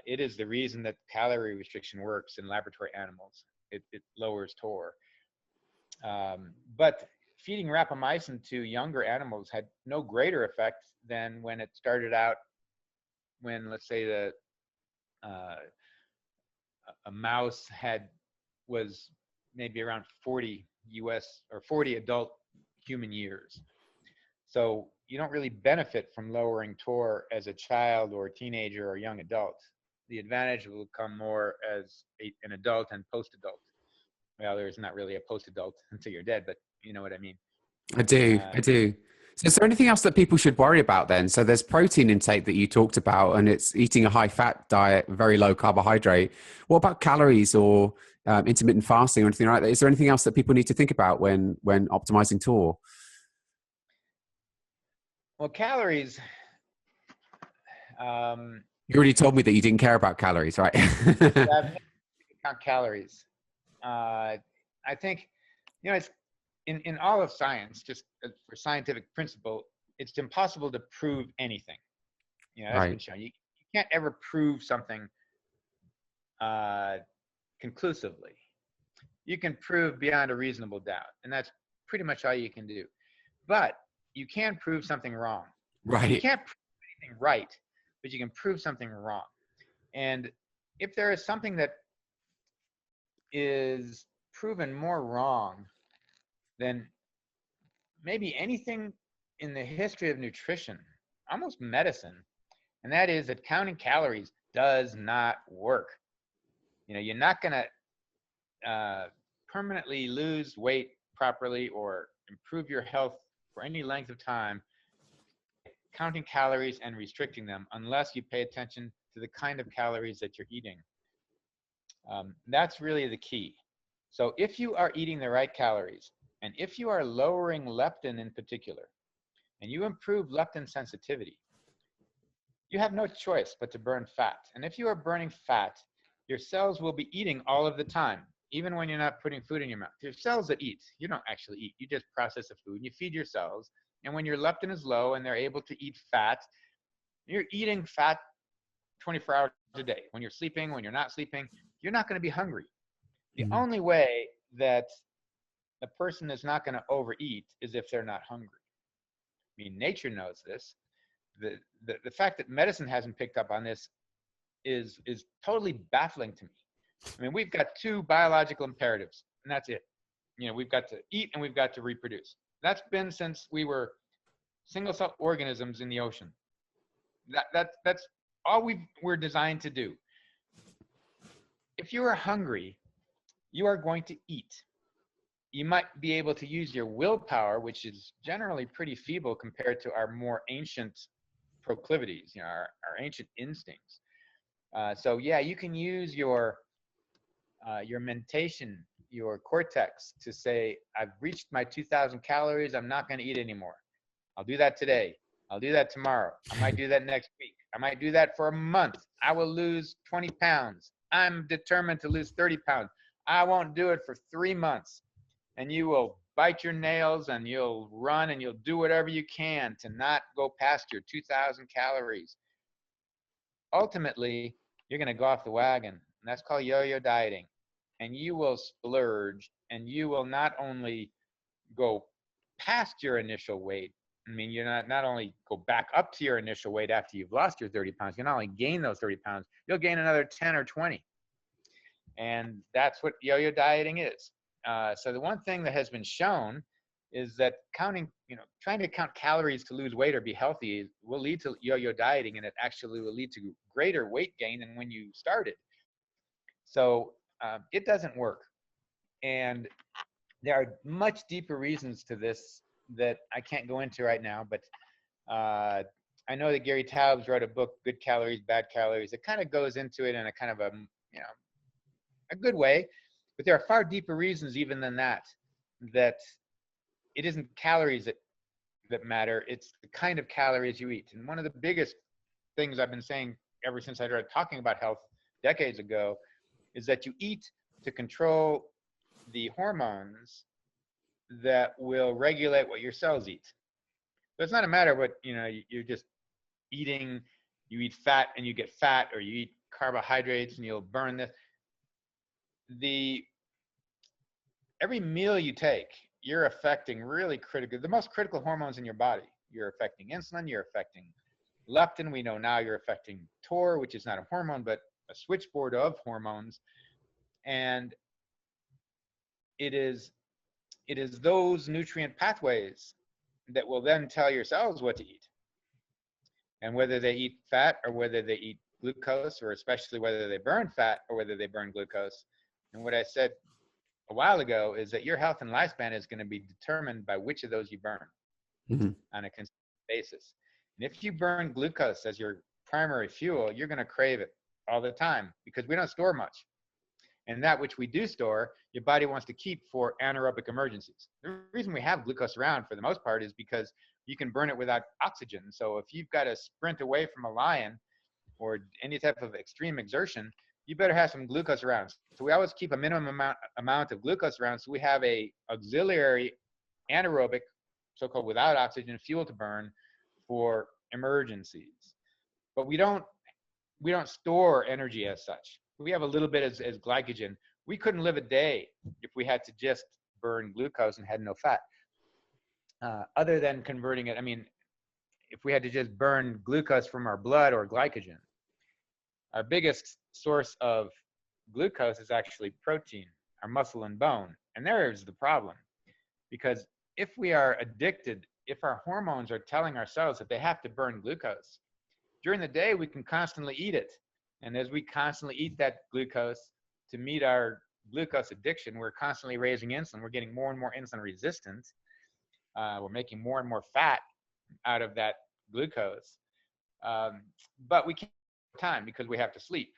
It is the reason that calorie restriction works in laboratory animals. It lowers TOR. But feeding rapamycin to younger animals had no greater effect than when it started out, when, let's say, a mouse was maybe around 40 US or 40 adult human years. So you don't really benefit from lowering TOR as a child or a teenager or young adult. The advantage will come more as an adult and post-adult. Well, there's not really a post-adult until you're dead, but you know what I mean. I do. So is there anything else that people should worry about then? So there's protein intake that you talked about, and it's eating a high-fat diet, very low carbohydrate. What about calories or intermittent fasting or anything like that? Is there anything else that people need to think about when optimizing TOR? Well, calories. You already told me that you didn't care about calories, right? Count calories. I think, it's in all of science, just for scientific principle, it's impossible to prove anything. That's been shown. You can't ever prove something conclusively. You can prove beyond a reasonable doubt, and that's pretty much all you can do. But you can prove something wrong. Right. You can't prove anything right, but you can prove something wrong. And if there is something that is proven more wrong than maybe anything in the history of nutrition, almost medicine, and that is that counting calories does not work. You're not going to permanently lose weight properly or improve your health for any length of time counting calories and restricting them unless you pay attention to the kind of calories that you're eating. That's really the key. So if you are eating the right calories, and if you are lowering leptin in particular, and you improve leptin sensitivity, you have no choice but to burn fat. And if you are burning fat, your cells will be eating all of the time, even when you're not putting food in your mouth. Your cells that eat, you don't actually eat. You just process the food and you feed your cells. And when your leptin is low and they're able to eat fat, you're eating fat 24 hours a day. When you're sleeping, when you're not sleeping, you're not going to be hungry. The only way that a person is not going to overeat is if they're not hungry. I mean, nature knows this. The fact that medicine hasn't picked up on this is totally baffling to me. I mean, we've got two biological imperatives, and that's it. We've got to eat and we've got to reproduce. That's been since we were single-cell organisms in the ocean. That's all we're designed to do. If you are hungry, you are going to eat. You might be able to use your willpower, which is generally pretty feeble compared to our more ancient proclivities, our ancient instincts. So yeah, you can use your mentation, your cortex, to say, I've reached my 2,000 calories. I'm not going to eat anymore. I'll do that today. I'll do that tomorrow. I might do that next week. I might do that for a month. I will lose 20 pounds. I'm determined to lose 30 pounds. I won't do it for 3 months. And you will bite your nails and you'll run and you'll do whatever you can to not go past your 2,000 calories. Ultimately, you're going to go off the wagon. And that's called yo-yo dieting. And you will splurge, and you will not only go past your initial weight. I mean, you're not only go back up to your initial weight after you've lost your 30 pounds, you'll not only gain those 30 pounds, you'll gain another 10 or 20. And that's what yo-yo dieting is. So the one thing that has been shown is that trying to count calories to lose weight or be healthy will lead to yo-yo dieting, and it actually will lead to greater weight gain than when you started. So it doesn't work. And there are much deeper reasons to this that I can't go into right now, but I know that Gary Taubes wrote a book, Good Calories, Bad Calories. It kind of goes into it in a kind of a, you know, a good way, but there are far deeper reasons even than that, that it isn't calories that matter. It's the kind of calories you eat. And one of the biggest things I've been saying ever since I started talking about health decades ago is that you eat to control the hormones that will regulate what your cells eat. So it's not a matter of what, you know, you're just eating, you eat fat and you get fat, or you eat carbohydrates and you'll burn this. Every meal you take, you're affecting really critical, the most critical hormones in your body. You're affecting insulin, you're affecting leptin. We know now you're affecting mTOR, which is not a hormone, but a switchboard of hormones. And it is those nutrient pathways that will then tell your cells what to eat. And whether they eat fat or whether they eat glucose, or especially whether they burn fat or whether they burn glucose. And what I said a while ago is that your health and lifespan is going to be determined by which of those you burn on a consistent basis. And if you burn glucose as your primary fuel, you're going to crave it all the time, because we don't store much. And that which we do store, your body wants to keep for anaerobic emergencies. The reason we have glucose around for the most part is because you can burn it without oxygen. So if you've got to sprint away from a lion or any type of extreme exertion, you better have some glucose around. So we always keep a minimum amount of glucose around, so we have a auxiliary anaerobic, so-called without oxygen, fuel to burn for emergencies. But we don't store energy as such. We have a little bit as glycogen. We couldn't live a day if we had to just burn glucose and had no fat, other than converting it. I mean, if we had to just burn glucose from our blood or glycogen. Our biggest source of glucose is actually protein, our muscle and bone. And there's the problem, because if we are addicted, if our hormones are telling our cells that they have to burn glucose, during the day we can constantly eat it. And as we constantly eat that glucose to meet our glucose addiction, we're constantly raising insulin. We're getting more and more insulin resistant. We're making more and more fat out of that glucose. But we can't time because we have to sleep.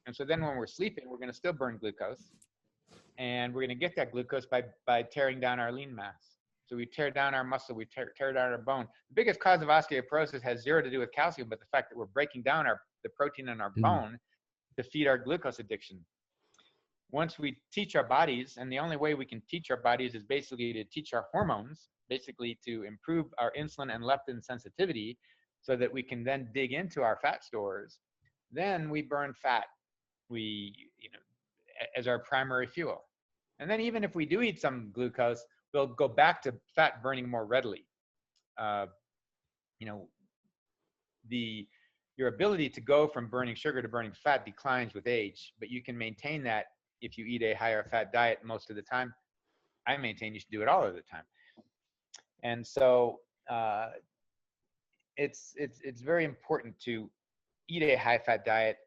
And so then when we're sleeping, we're going to still burn glucose. And we're going to get that glucose by tearing down our lean mass. So we tear down our muscle, we tear down our bone. The biggest cause of osteoporosis has zero to do with calcium, but the fact that we're breaking down the protein in our bone to feed our glucose addiction. Once we teach our bodies, and the only way we can teach our bodies is basically to teach our hormones, basically to improve our insulin and leptin sensitivity so that we can then dig into our fat stores, then we burn fat, as our primary fuel. And then even if we do eat some glucose, we'll go back to fat burning more readily. Your ability to go from burning sugar to burning fat declines with age, but you can maintain that if you eat a higher fat diet most of the time. I maintain you should do it all of the time. And so it's very important to eat a high fat diet,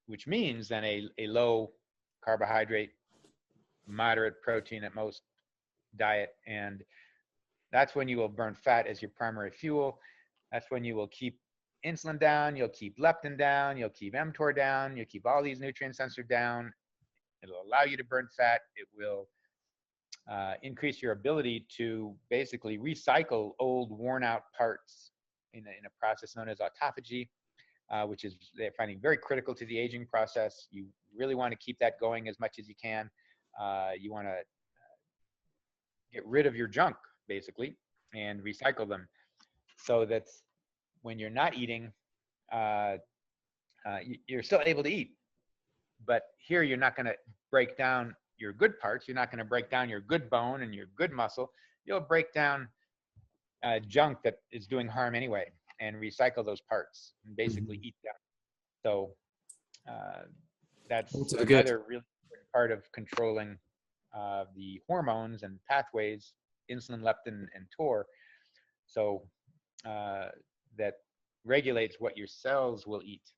which means then a low carbohydrate, moderate protein at most diet. And that's when you will burn fat as your primary fuel. That's when you will keep insulin down, you'll keep leptin down, you'll keep mTOR down, you'll keep all these nutrient sensors down. It'll allow you to burn fat. It will increase your ability to basically recycle old worn out parts in a process known as autophagy, which is they're finding very critical to the aging process. You really want to keep that going as much as you can. You want to get rid of your junk, basically, and recycle them so that when you're not eating, you're still able to eat. But here you're not going to break down your good parts. You're not going to break down your good bone and your good muscle. You'll break down junk that is doing harm anyway and recycle those parts and basically eat them. So that's another really important part of controlling the hormones and pathways, insulin, leptin, and mTOR, so that regulates what your cells will eat.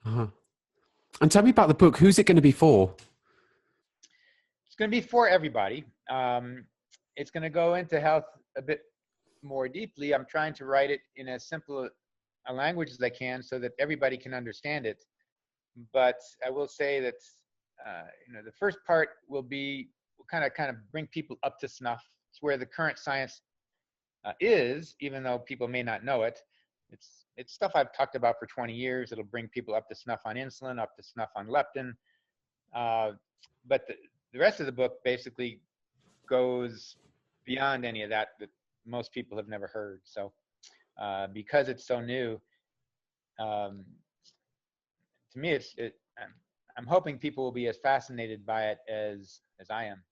And tell me about the book. Who's it going to be for? going to be for everybody. It's going to go into health a bit more deeply. I'm trying to write it in as simple a language as I can so that everybody can understand it. But I will say that the first part will kind of bring people up to snuff. It's where the current science is, even though people may not know it. It's stuff I've talked about for 20 years. It'll bring people up to snuff on insulin, up to snuff on leptin. But the rest of the book basically goes beyond any of that most people have never heard. So because it's so new, to me, I'm hoping people will be as fascinated by it as I am.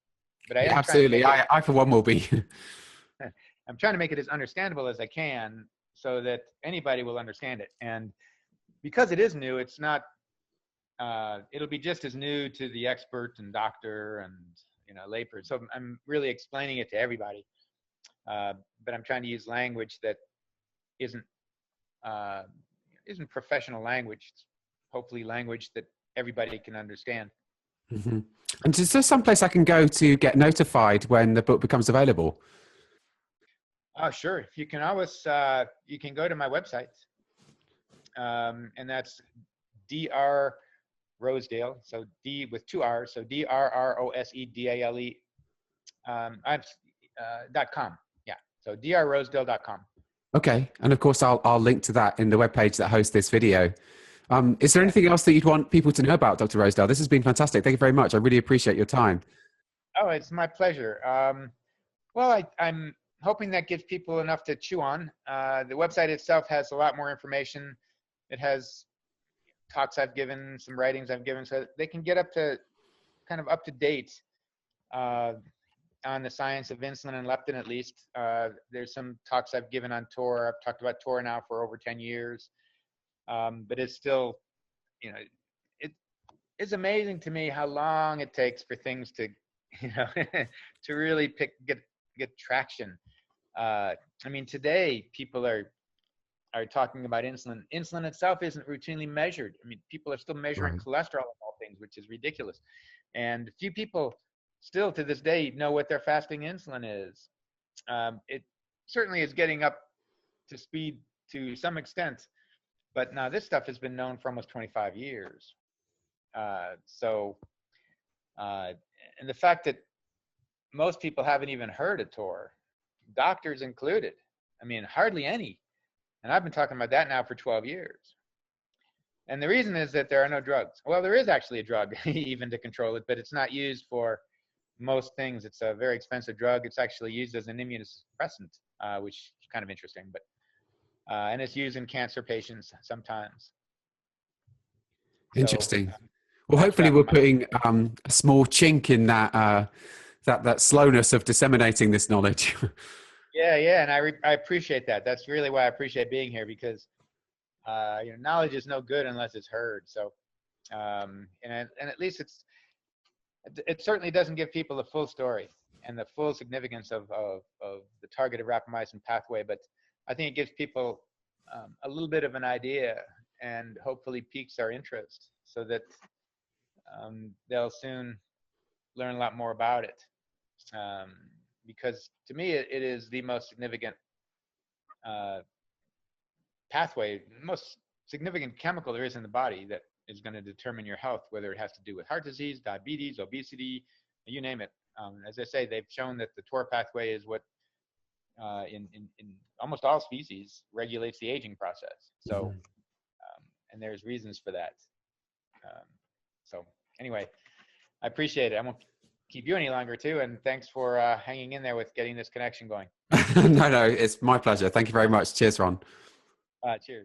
But Yeah, absolutely. I for one will be. I'm trying to make it as understandable as I can so that anybody will understand it. And because it is new, it's not, it'll be just as new to the expert and doctor and, layperson. So I'm really explaining it to everybody. But I'm trying to use language that isn't professional language. It's hopefully language that everybody can understand. Mm-hmm. And is there some place I can go to get notified when the book becomes available? Oh, sure. You can always, you can go to my website, and that's Dr. Rosedale. So D with 2 R's. So DRROSEDALE, .com. Yeah. So drrosedale.com. Okay. And of course, I'll link to that in the webpage that hosts this video. Is there anything else that you'd want people to know about Dr. Rosedale? This has been fantastic. Thank you very much. I really appreciate your time. Oh, it's my pleasure. Well, I'm hoping that gives people enough to chew on. The website itself has a lot more information. It has talks I've given, some writings I've given, so they can get up to date on the science of insulin and leptin, at least. There's some talks I've given on TOR. I've talked about TOR now for over 10 years. But it's still, it's amazing to me how long it takes for things to, to really get traction. I mean, today people are talking about insulin. Insulin itself isn't routinely measured. I mean, people are still measuring cholesterol of all things, which is ridiculous. And few people still to this day know what their fasting insulin is. It certainly is getting up to speed to some extent, but now this stuff has been known for almost 25 years. And the fact that most people haven't even heard of TOR, doctors included, I mean, hardly any. And I've been talking about that now for 12 years. And the reason is that there are no drugs. Well, there is actually a drug even to control it, but it's not used for most things. It's a very expensive drug. It's actually used as an immunosuppressant, which is kind of interesting, but and it's used in cancer patients sometimes. Interesting. Well, hopefully we're putting a small chink in that that slowness of disseminating this knowledge. Yeah, and I appreciate that. That's really why I appreciate being here, because knowledge is no good unless it's heard. So, and at least it certainly doesn't give people the full story and the full significance of the targeted rapamycin pathway, but I think it gives people a little bit of an idea and hopefully piques their interest so that they'll soon learn a lot more about it. Because to me, it is the most significant pathway, most significant chemical there is in the body that is going to determine your health, whether it has to do with heart disease, diabetes, obesity, you name it. As I say, they've shown that the TOR pathway is what in almost all species regulates the aging process. So, and there's reasons for that. So anyway, I appreciate it. I won't keep you any longer too. And thanks for hanging in there with getting this connection going. No, it's my pleasure. Thank you very much. Cheers, Ron. Cheers.